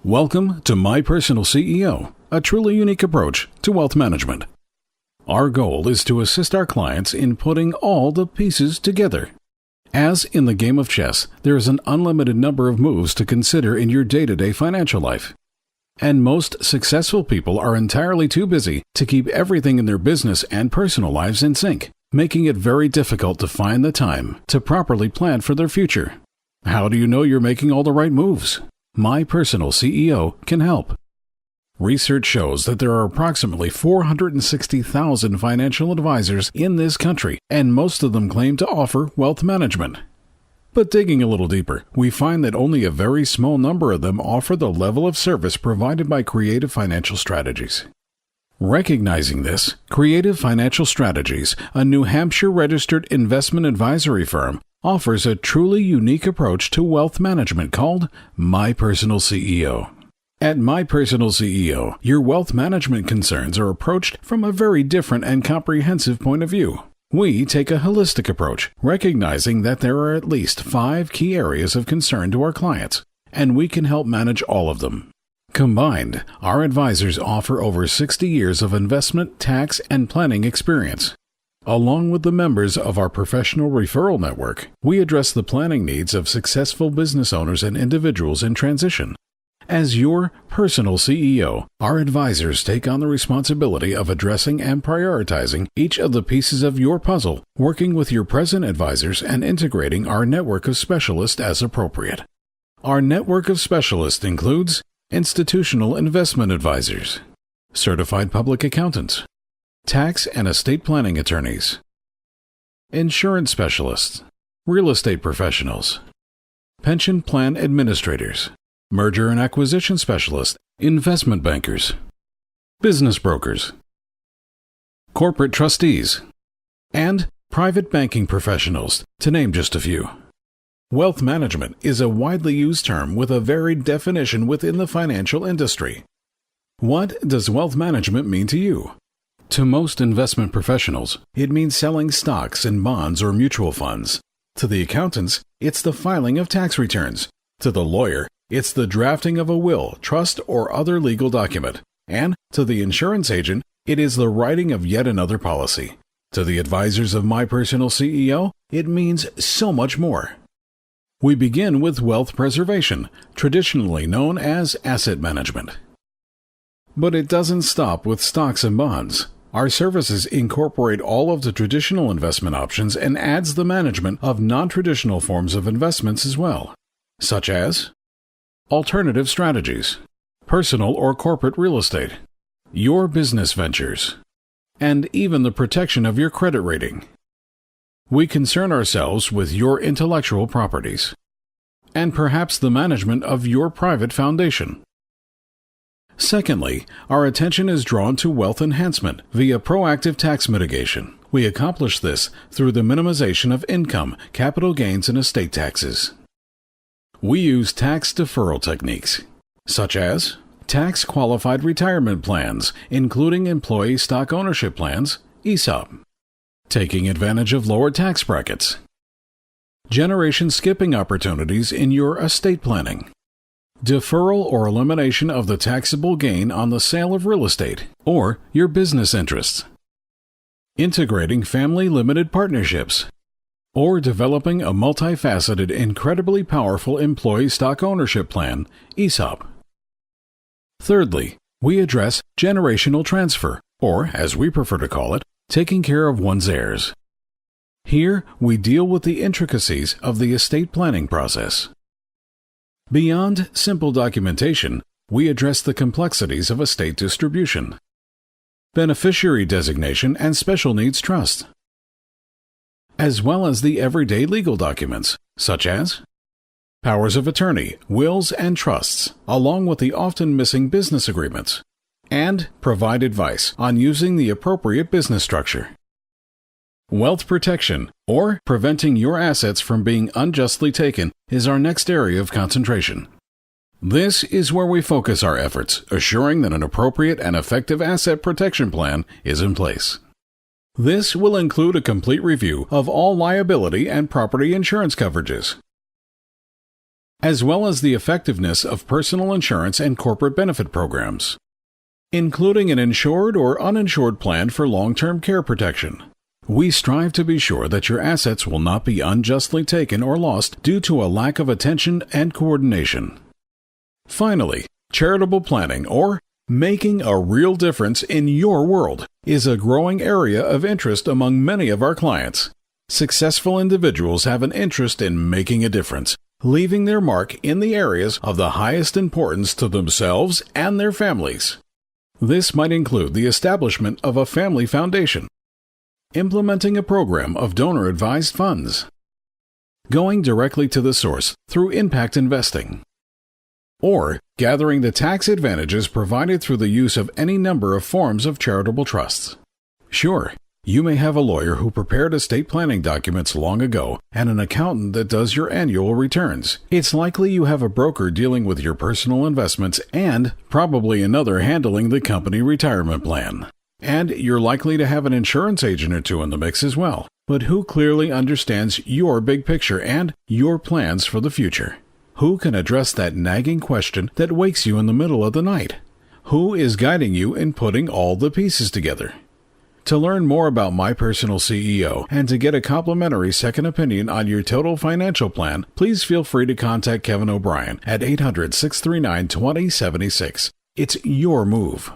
Welcome to My Personal CEO, a truly unique approach to wealth management. Our goal is to assist our clients in putting all the pieces together. As in the game of chess, there is an unlimited number of moves to consider in your day-to-day financial life. And most successful people are entirely too busy to keep everything in their business and personal lives in sync, making it very difficult to find the time to properly plan for their future. How do you know you're making all the right moves? My Personal CEO can help. Research shows that there are approximately 460,000 financial advisors in this country, and most of them claim to offer wealth management. But digging a little deeper, we find that only a very small number of them offer the level of service provided by Creative Financial Strategies. Recognizing this, Creative Financial Strategies, a New Hampshire-registered investment advisory firm, offers a truly unique approach to wealth management called My Personal CEO. At My Personal CEO, your wealth management concerns are approached from a very different and comprehensive point of view. We take a holistic approach, recognizing that there are at least 5 key areas of concern to our clients, and we can help manage all of them. Combined, our advisors offer over 60 years of investment, tax, and planning experience. Along with the members of our professional referral network, we address the planning needs of successful business owners and individuals in transition. As your personal CEO, our advisors take on the responsibility of addressing and prioritizing each of the pieces of your puzzle, working with your present advisors and integrating our network of specialists as appropriate. Our network of specialists includes institutional investment advisors, certified public accountants, tax and estate planning attorneys, insurance specialists, real estate professionals, pension plan administrators, merger and acquisition specialists, investment bankers, business brokers, corporate trustees, and private banking professionals, to name just a few. Wealth management is a widely used term with a varied definition within the financial industry. What does wealth management mean to you? To most investment professionals, it means selling stocks and bonds or mutual funds. To the accountants, it's the filing of tax returns. To the lawyer, it's the drafting of a will, trust, or other legal document. And to the insurance agent, it is the writing of yet another policy. To the advisors of My Personal CEO, it means so much more. We begin with wealth preservation, traditionally known as asset management. But it doesn't stop with stocks and bonds. Our services incorporate all of the traditional investment options and adds the management of non-traditional forms of investments as well, such as alternative strategies, personal or corporate real estate, your business ventures, and even the protection of your credit rating. We concern ourselves with your intellectual properties, and perhaps the management of your private foundation. Secondly, our attention is drawn to wealth enhancement via proactive tax mitigation. We accomplish this through the minimization of income, capital gains, and estate taxes. We use tax deferral techniques, such as tax-qualified retirement plans, including employee stock ownership plans, ESOP, taking advantage of lower tax brackets, generation skipping opportunities in your estate planning, deferral or elimination of the taxable gain on the sale of real estate or your business interests, integrating family limited partnerships, or developing a multifaceted, incredibly powerful employee stock ownership plan, ESOP. Thirdly, we address generational transfer, or as we prefer to call it, taking care of one's heirs. Here, we deal with the intricacies of the estate planning process. Beyond simple documentation, we address the complexities of estate distribution, beneficiary designation, and special needs trust, as well as the everyday legal documents, such as powers of attorney, wills, and trusts, along with the often missing business agreements, and provide advice on using the appropriate business structure. Wealth protection, or preventing your assets from being unjustly taken, is our next area of concentration. This is where we focus our efforts, assuring that an appropriate and effective asset protection plan is in place. This will include a complete review of all liability and property insurance coverages, as well as the effectiveness of personal insurance and corporate benefit programs, including an insured or uninsured plan for long-term care protection. We strive to be sure that your assets will not be unjustly taken or lost due to a lack of attention and coordination. Finally, charitable planning, or making a real difference in your world, is a growing area of interest among many of our clients. Successful individuals have an interest in making a difference, leaving their mark in the areas of the highest importance to themselves and their families. This might include the establishment of a family foundation, implementing a program of donor-advised funds, going directly to the source through impact investing, or gathering the tax advantages provided through the use of any number of forms of charitable trusts. Sure, you may have a lawyer who prepared estate planning documents long ago and an accountant that does your annual returns. It's likely you have a broker dealing with your personal investments and probably another handling the company retirement plan. And you're likely to have an insurance agent or two in the mix as well. But who clearly understands your big picture and your plans for the future? Who can address that nagging question that wakes you in the middle of the night? Who is guiding you in putting all the pieces together? To learn more about My Personal CEO and to get a complimentary second opinion on your total financial plan, please feel free to contact Kevin O'Brien at 800-639-2076. It's your move.